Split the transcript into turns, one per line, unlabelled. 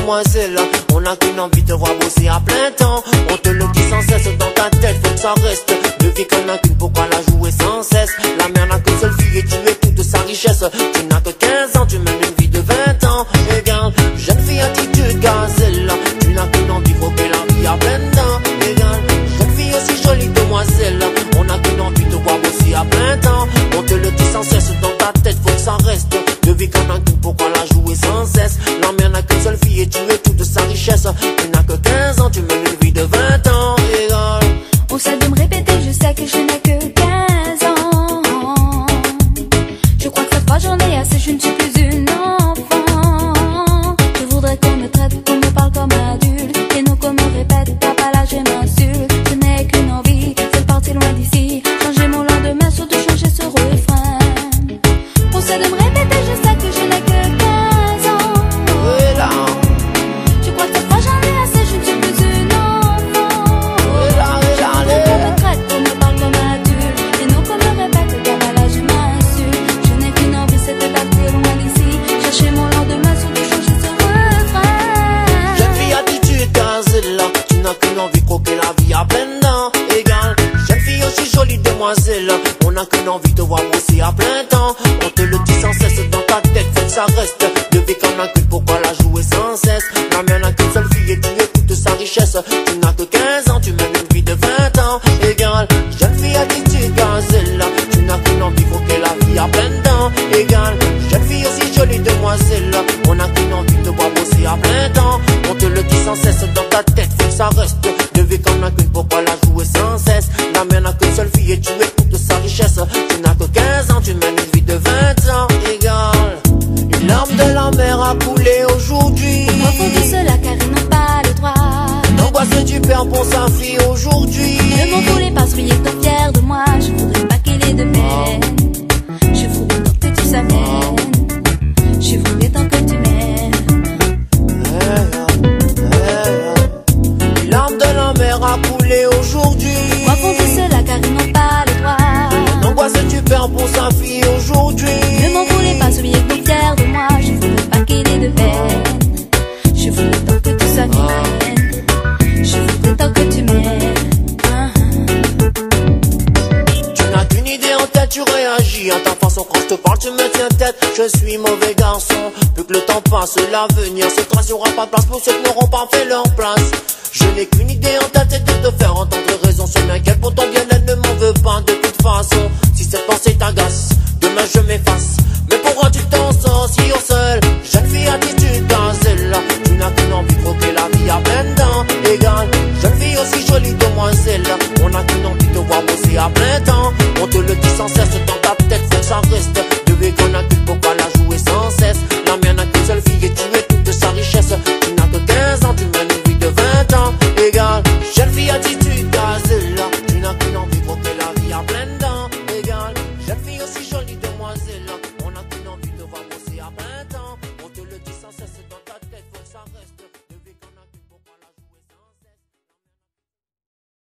demoiselle. On n'a qu'une envie de voir bosser à plein temps. On te le dit sans cesse dans ta tête, faut que ça reste. Ne vie qu'on a qu'une, pourquoi la jouer sans cesse? La mère n'a qu'une seule fille et tu es toute sa richesse. Tu n'as que 15 ans, tu mènes une vie de 20 ans. Et regarde, jeune fille attitude gazelle. Tu n'as qu'une envie, faut que la vie a plein dents. Et regarde, jeune fille aussi jolie demoiselle. On n'a qu'une envie de voir bosser à plein temps. On te le dit sans cesse dans ta tête, faut que ça reste. De vie qu'on a qu'une, pourquoi la jouer sans cesse? La mère n'a qu'une seule fille et tu es toute sa richesse. Tu n'as que 15 ans, tu mènes une vie de 20 ans. Et regarde,
on sait de me répéter, je sais que je n'ai que 15 ans. Je crois que cette fois j'en ai assez, je ne suis plus une enfant. Je voudrais qu'on me traite, qu'on me parle comme adulte, et non qu'on me répète, papa là je m'insulte. Je n'ai qu'une envie, c'est de partir loin d'ici, changer mon lendemain, surtout changer ce refrain. On sait de me répéter, je sais que je n'ai que 15 ans.
voilà.
Je crois que cette fois j'en ai assez, je ne suis plus une enfant. On me traite, on me parle comme adulte, et non qu'on me répète, papa là je m'insulte. Je n'ai qu'une envie, c'est de partir loin d'ici, chercher mon lendemain, surtout changer ce refrain.
Jeune fille attitude gazelle, tu n'as qu'une envie, croquer la vie à plein dents. Égal, jeune fille aussi jolie demoiselle. On n'a qu'une envie de voir bosser à plein temps. On te le dit sans cesse dans ta tête, faut que ça reste. De vie qu'on a qu'une, pourquoi la jouer sans cesse? La mère n'a qu'une seule fille et tu es toute sa richesse. Tu n'as que 15 ans, tu mènes une vie de 20 ans. Égal, jeune fille attitude gazelle, tu n'as qu'une envie, croquer la vie à plein dents. Égal, jeune fille aussi jolie demoiselle. On n'a qu'une envie de voir bosser à plein temps. On te le dit sans cesse dans ta tête, faut que ça reste. De vie qu'on a qu'une, pourquoi la jouer sans cesse? La mère n'a qu'une seule fille et tu es toute sa richesse. Tu n'as que 15 ans, tu mènes une vie de 20 ans. Égal, une larme de la mer a coulé aujourd'hui.
Moi faut de cela car ils n'ont pas le droit.
L'angoisse du père pour sa fille aujourd'hui.
Ne m'en voulez pas, soyez tant fiers de moi. Je voudrais pas qu'il ait de peine. Je voudrais tant que tu s'amènes. Je voudrais tant que tu m'aimes.
Une larme de la mer a coulé aujourd'hui.
Moi faut de cela car ils n'ont pas le droit.
L'angoisse du père pour sa fille aujourd'hui.
Ne m'en voulez pas, soyez tant fiers de moi. Je voudrais pas qu'il ait de peine. Je voudrais tant que tu s'amènes. Je voudrais tant que tu m'aimes.
Tu n'as qu'une idée en tête, tu réagis en ta façon quand je te parle, tu me tiens tête. Je suis mauvais garçon, plus que le temps passe, l'avenir se trace, y'aura pas de place pour ceux qui n'auront pas fait leur place. Je n'ai qu'une idée en tête, c'est de te faire entendre raison. Je m'inquiète pour ton bien-être, ne m'en veux pas de toute façon. Si cette pensée t'agace, demain je m'efface. Mais pourquoi tu t'en sors si au seul? Jeune fille attitude gazelle, tu n'as qu'une envie, croquer la vie à plein dents. Égal, jeune fille aussi jolie demoiselle. On n'a qu'une envie de voir bosser à plein temps. On te le dit sans cesse dans ta tête, faut que ça reste. De vie qu'on a qu'une, pourquoi la jouer sans cesse? La mère n'a qu'une seule fille et tu es toute sa richesse. Tu n'as que 15 ans, tu mènes une vie de 20 ans. Égal, jeune fille attitude gazelle, tu n'as qu'une envie, croquer la vie à plein dents.